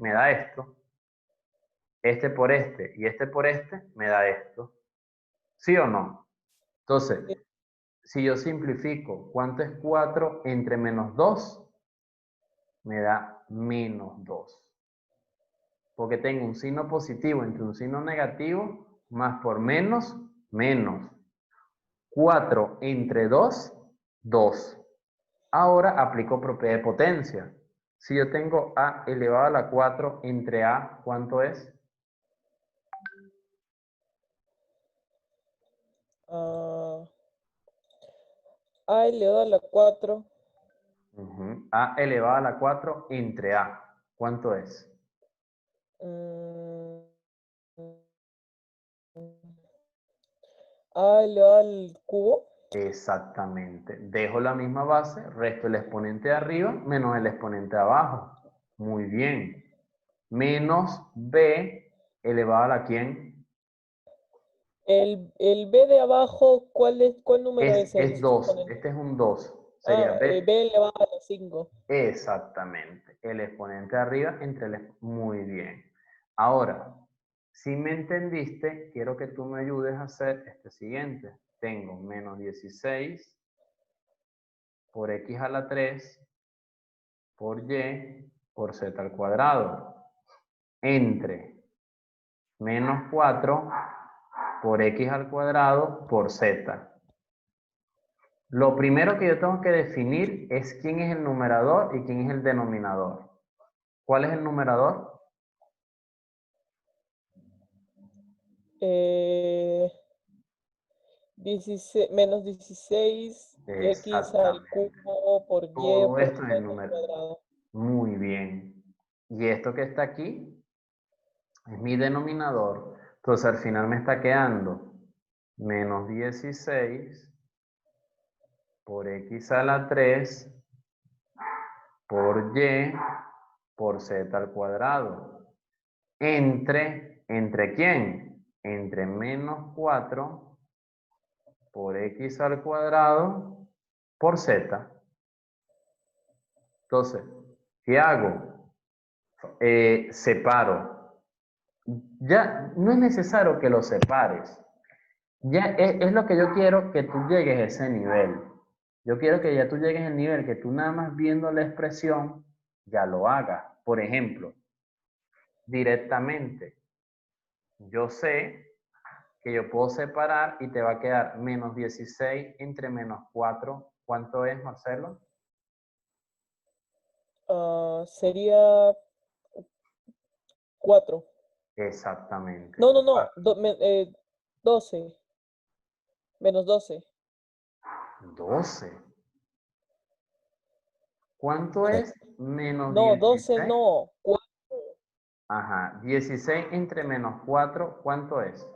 me da esto. Este por este y este por este me da esto. ¿Sí o no? Entonces, si yo simplifico, ¿cuánto es 4 entre menos 2? Me da menos 2. Porque tengo un signo positivo entre un signo negativo, más por menos, menos. 4 entre 2, 2. Ahora aplico propiedad de potencia. Si yo tengo a elevado a la 4 entre a, ¿cuánto es? A elevado a la 4. A elevado a la 4 entre a, ¿cuánto es? A elevado al cubo. Exactamente. Dejo la misma base, resto el exponente de arriba menos el exponente de abajo. Muy bien. Menos b elevado a la ¿quién? El B de abajo, ¿cuál número es Es el 2. exponente? Este es un 2. Sería Ah, b. B elevado a la 5. Exactamente. El exponente de arriba entre el... Muy bien. Ahora, si me entendiste, quiero que tú me ayudes a hacer este siguiente. Tengo menos 16 por x a la 3 por y por z al cuadrado. Entre menos 4 por x al cuadrado por z. Lo primero que yo tengo que definir es quién es el numerador y quién es el denominador. ¿Cuál es el numerador? Menos 16 x al Exactamente. cubo por y Todo por esto es z el al número. cuadrado. Muy bien. Y esto que está aquí es mi denominador. Entonces al final me está quedando menos 16 por x a la 3 por y por z al cuadrado. ¿Entre quién? Entre menos 4 por x al cuadrado por z. Entonces, ¿qué hago? Separo. Ya no es necesario que lo separes. Ya es lo que yo quiero que tú llegues a ese nivel. Yo quiero que ya tú llegues al nivel que tú nada más viendo la expresión ya lo hagas. Por ejemplo, directamente, yo sé que yo puedo separar y te va a quedar menos 16 entre menos 4. ¿Cuánto es, Marcelo? Sería 4. Exactamente. No, no, no. 4. 12. Menos 12. 12. ¿Cuánto es menos No, 12 16? no. Ajá. 16 entre menos 4, ¿cuánto es?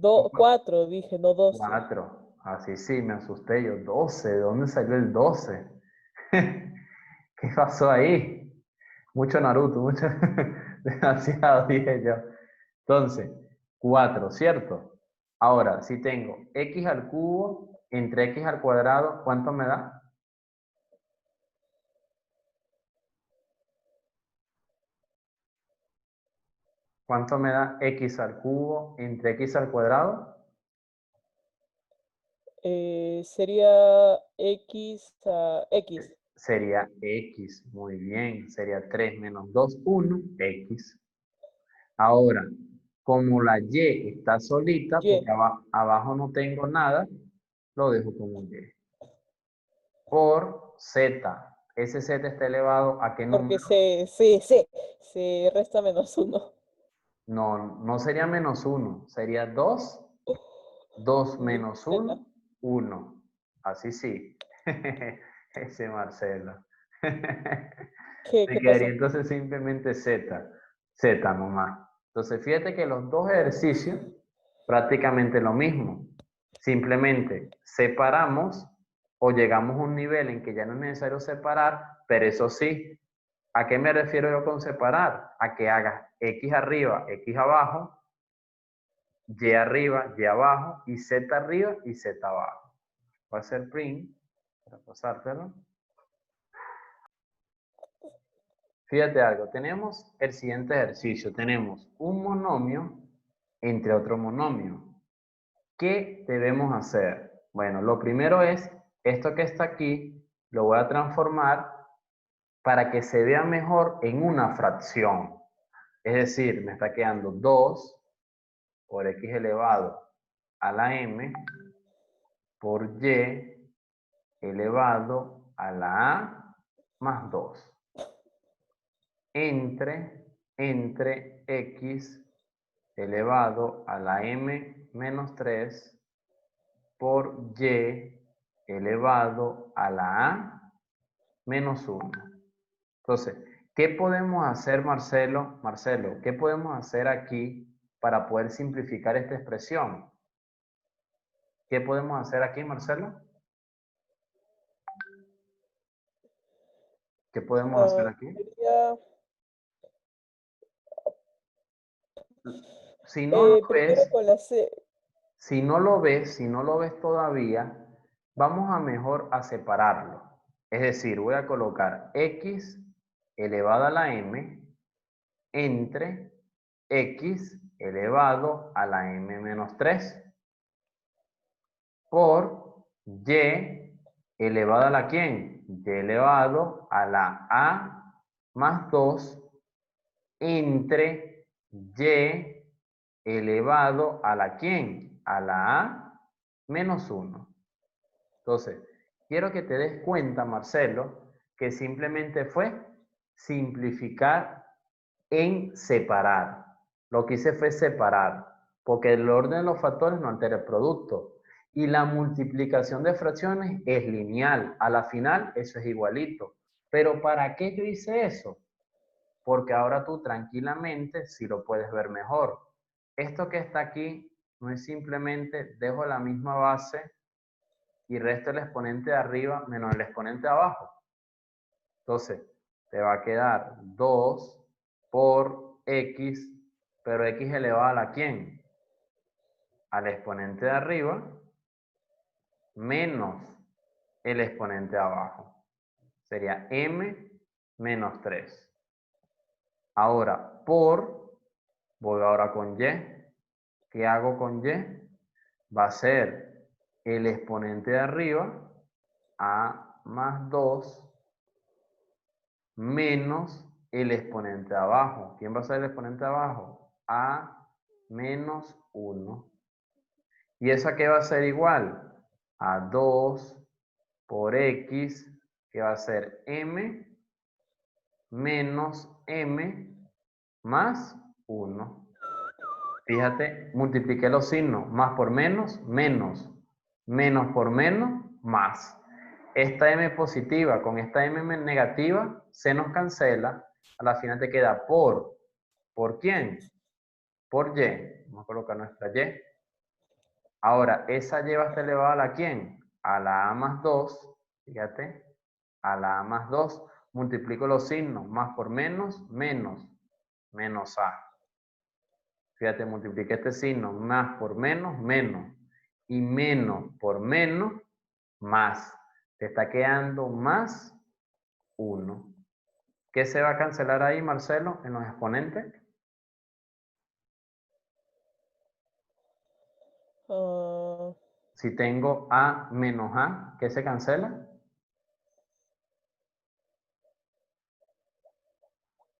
4, dije, no 12. 4. Así sí, me asusté yo. 12. ¿De dónde salió el 12? ¿Qué pasó ahí? Mucho Naruto, mucho. Demasiado, dije yo. Entonces, 4, ¿cierto? Ahora, si tengo x al cubo entre x al cuadrado, ¿cuánto me da? ¿Cuánto me da x al cubo entre x al cuadrado? Sería X a X. Sería x, muy bien. Sería 3 menos 2, 1, x. Ahora, como la y está solita, porque Y. abajo no tengo nada, lo dejo como y. Por z. Ese z está elevado ¿a qué Porque número? se resta menos 1. No, no sería menos 1, sería 2. 2 menos 1, 1. Así sí. Ese Marcelo. ¿Qué Me quedaría pasó? entonces simplemente z. Z nomás. Entonces fíjate que los dos ejercicios prácticamente lo mismo. Simplemente separamos o llegamos a un nivel en que ya no es necesario separar, pero eso sí, ¿a qué me refiero yo con separar? A que hagas x arriba, x abajo, y arriba, y abajo, y z arriba y z abajo. Voy a hacer print para pasártelo. Fíjate algo, tenemos el siguiente ejercicio. Tenemos un monomio entre otro monomio. ¿Qué debemos hacer? Bueno, lo primero es, esto que está aquí, lo voy a transformar para que se vea mejor en una fracción. Es decir, me está quedando 2 por x elevado a la m por y elevado a la a más 2 entre x elevado a la m menos 3 por y elevado a la a menos 1. Entonces, ¿qué podemos hacer, Marcelo? Marcelo, ¿qué podemos hacer aquí para poder simplificar esta expresión? ¿Qué podemos hacer aquí, Marcelo? ¿Qué podemos hacer aquí? Sería, Si no lo primero ves, con la C. si no lo ves todavía, vamos a mejor a separarlo. Es decir, voy a colocar x elevado a la m entre x elevado a la m menos 3 por y elevado a la ¿quién? Y elevado a la a más 2 entre y elevado a la ¿quién? A la a menos 1. Entonces, quiero que te des cuenta, Marcelo, que simplemente fue simplificar en separar. Lo que hice fue separar, porque el orden de los factores no altera el producto. Y la multiplicación de fracciones es lineal. A la final, eso es igualito. Pero ¿para qué yo hice eso? Porque ahora tú tranquilamente sí lo puedes ver mejor. Esto que está aquí no es simplemente dejo la misma base y resto el exponente de arriba menos el exponente de abajo. Entonces, te va a quedar 2 por x, pero x elevado a la ¿quién? Al exponente de arriba menos el exponente de abajo. Sería m menos 3. Ahora, voy ahora con y. ¿Qué hago con y? Va a ser el exponente de arriba, a más 2, menos el exponente de abajo. ¿Quién va a ser el exponente de abajo? A menos 1. ¿Y eso a qué va a ser igual? A 2 por x, que va a ser m menos m más 1. Fíjate, multipliqué los signos. Más por menos, menos. Menos por menos, más. Esta m positiva con esta m negativa se nos cancela. A la final te queda por. ¿Por quién? Por y. Vamos a colocar nuestra y. Ahora, esa y va a estar elevada a la quién? A la a más 2. Fíjate. A la a más 2. Multiplico los signos. Más por menos, menos. Menos a. Fíjate, multipliqué este signo. Más por menos, menos. Y menos por menos, más. Te está quedando más 1. ¿Qué se va a cancelar ahí, Marcelo, en los exponentes? Ah, Si tengo a menos a, ¿qué se cancela?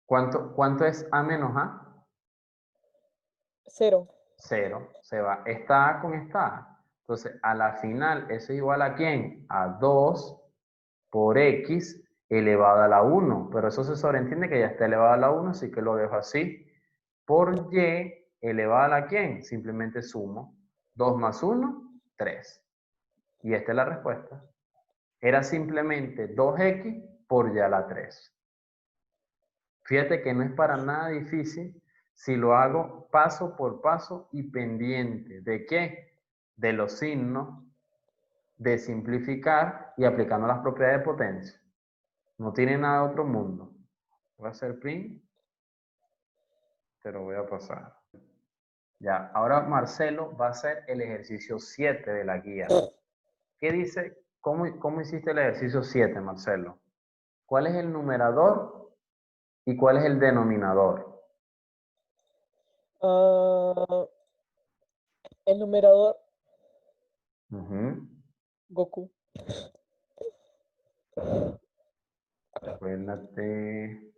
¿Cuánto es a menos a? 0. 0. Se va esta a con esta a. Entonces, a la final, eso es igual a ¿quién? A 2 por x elevado a la 1. Pero eso se sobreentiende que ya está elevado a la 1, así que lo dejo así. Por y elevado a la ¿quién? Simplemente sumo. 2 más 1, 3. Y esta es la respuesta. Era simplemente 2x por y a la 3. Fíjate que no es para nada difícil si lo hago paso por paso y pendiente. ¿De qué? De los signos, de simplificar y aplicando las propiedades de potencia. No tiene nada de otro mundo. Voy a hacer print. Te lo voy a pasar. Ya, ahora Marcelo va a hacer el ejercicio 7 de la guía. ¿Qué dice? ¿Cómo hiciste el ejercicio 7, Marcelo? ¿Cuál es el numerador y cuál es el denominador? Ah, el numerador, Goku. Acuérdate.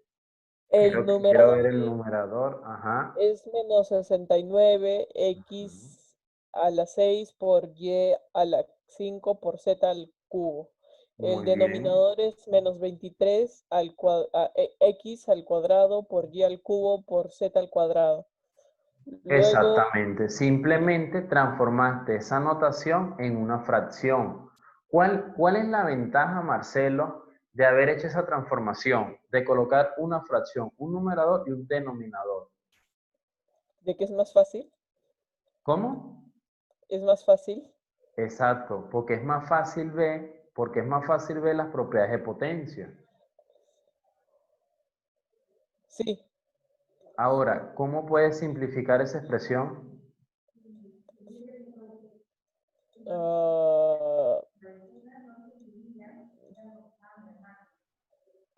El Quiero ver numerador el numerador. Ajá. es menos 69, Ujú. x a la 6 por y a la 5 por z al cubo. El Muy bien. denominador es menos 23 x al cuadrado por y al cubo por z al cuadrado. Luego, Exactamente. Simplemente transformaste esa notación en una fracción. ¿Cuál es la ventaja, Marcelo, de haber hecho esa transformación? De colocar una fracción, un numerador y un denominador. ¿de qué es más fácil? ¿Cómo? ¿Es más fácil? Exacto, porque es más fácil ver las propiedades de potencia. Sí. Ahora, ¿cómo puedes simplificar esa expresión?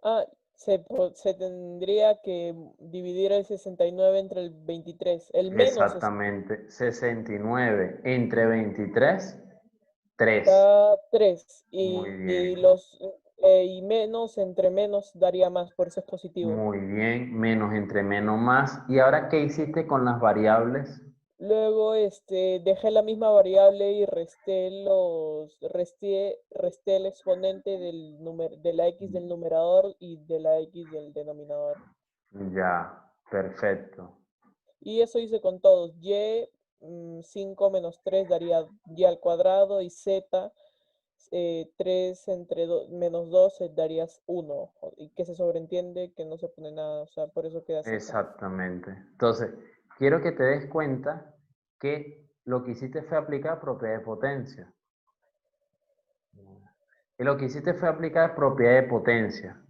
Ah, se tendría que dividir el 69 entre el 23. El menos Exactamente, 69 entre 23, 3. está 3. Muy Y bien, los y menos entre menos daría más, por eso es positivo. muy bien. Menos entre menos más. ¿Y ahora qué hiciste con las variables? Luego dejé la misma variable y resté el exponente de la x del numerador y de la x del denominador. Ya, perfecto. Y eso hice con todos. 5 menos 3 daría y al cuadrado, y z, 3 entre menos 2 darías 1. Y que se sobreentiende que no se pone nada, o sea, por eso queda z. Exactamente. Entonces, quiero que te des cuenta que lo que hiciste fue aplicar propiedad de potencia. Y lo que hiciste fue aplicar propiedad de potencia.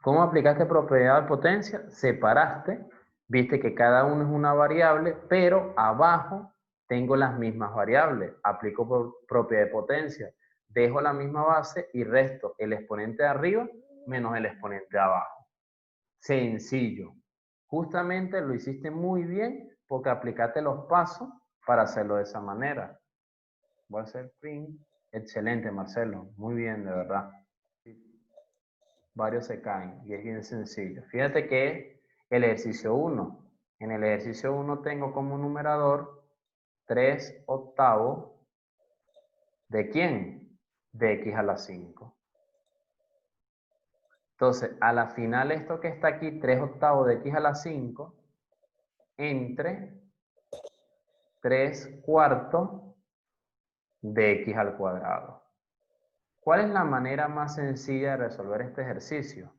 ¿Cómo aplicaste propiedad de potencia? Separaste, viste que cada uno es una variable, pero abajo tengo las mismas variables. Aplico propiedad de potencia. Dejo la misma base y resto el exponente de arriba menos el exponente de abajo. Sencillo. Justamente lo hiciste muy bien porque aplicaste los pasos para hacerlo de esa manera. Voy a hacer print. Excelente, Marcelo. Muy bien, de verdad. Varios se caen y es bien sencillo. Fíjate que es el ejercicio 1. En el ejercicio 1 tengo como numerador 3 octavos. ¿De quién? De x a la 5. Entonces, a la final esto que está aquí, 3 octavos de x a la 5, entre 3 cuartos de x al cuadrado. ¿Cuál es la manera más sencilla de resolver este ejercicio?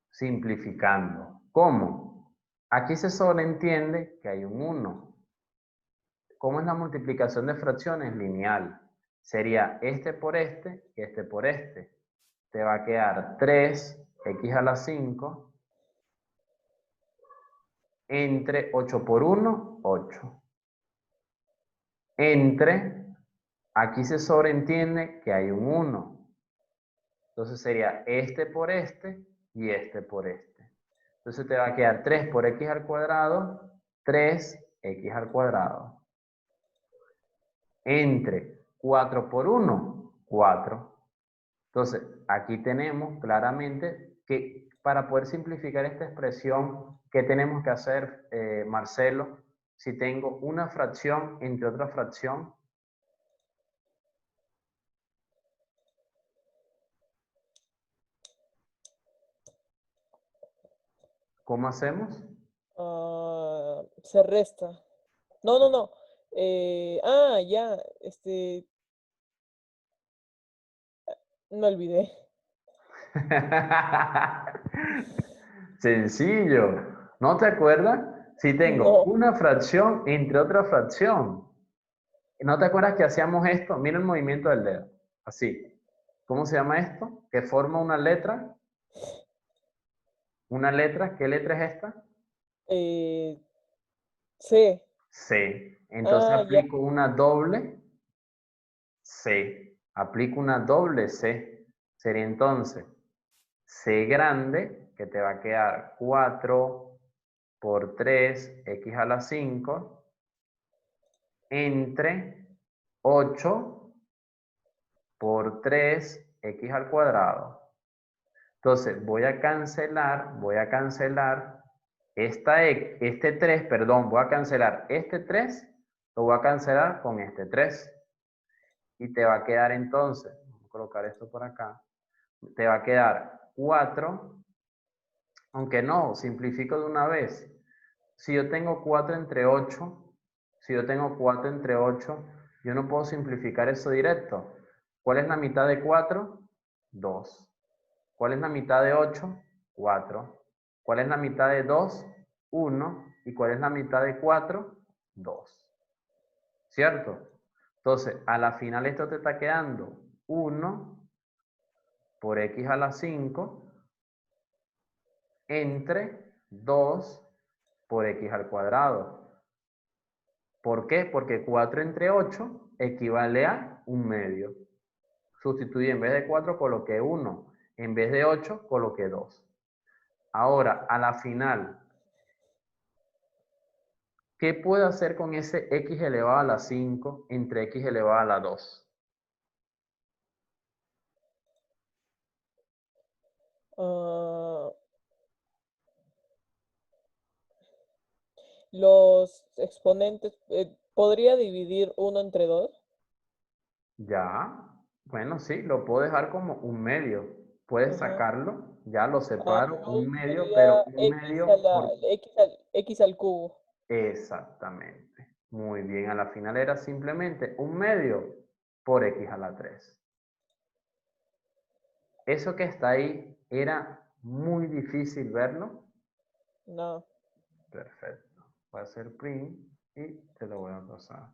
Simplificando. ¿Cómo? Aquí se sobreentiende que hay un 1. ¿Cómo es la multiplicación de fracciones? Lineal. Sería este por este y este por este. Te va a quedar 3x a la 5 entre 8 por 1, 8. Entre, aquí se sobreentiende que hay un 1. Entonces sería este por este y este por este. Entonces te va a quedar 3 por x al cuadrado, 3x al cuadrado. Entre 4 por 1, 4. Entonces, aquí tenemos claramente que para poder simplificar esta expresión, ¿qué tenemos que hacer, Marcelo? Si tengo una fracción entre otra fracción, ¿cómo hacemos? Se resta. No, no, no. Ya, me olvidé. Sencillo. ¿No te acuerdas? Si tengo No. una fracción entre otra fracción. ¿No te acuerdas que hacíamos esto? Mira el movimiento del dedo. Así. ¿Cómo se llama esto? Que forma una letra. Una letra. ¿Qué letra es esta? Eh, C. C. Entonces Ah, ya. aplico una doble C. Aplico una doble C. Sería entonces C grande, que te va a quedar 4 por 3, x a la 5, entre 8 por 3, x al cuadrado. Entonces voy a cancelar este 3, perdón, voy a cancelar este 3, lo voy a cancelar con este 3. Y te va a quedar entonces, voy a colocar esto por acá, te va a quedar 4, aunque no, simplifico de una vez. Si yo tengo 4 entre 8, yo no puedo simplificar eso directo. ¿Cuál es la mitad de 4? 2. ¿Cuál es la mitad de 8? 4. ¿Cuál es la mitad de 2? 1. ¿Y cuál es la mitad de 4? 2. ¿Cierto? Entonces, a la final esto te está quedando 1 por x a la 5 entre 2 por x al cuadrado. ¿Por qué? Porque 4 entre 8 equivale a 1/2. Sustituí en vez de 4 coloqué 1. En vez de 8 coloqué 2. Ahora, a la final, ¿qué puedo hacer con ese x elevado a la 5 entre x elevado a la 2? Los exponentes, ¿podría dividir 1 entre 2? Ya, bueno, sí, lo puedo dejar como 1/2. Puedes Ajá. sacarlo, ya lo separo, No, 1/2, pero sería x a 1/2 la, por... x al cubo. Exactamente. Muy bien, a la final era simplemente 1/2 por x a la 3. Eso que está ahí era muy difícil verlo. No. Perfecto. Voy a hacer print y te lo voy a pasar.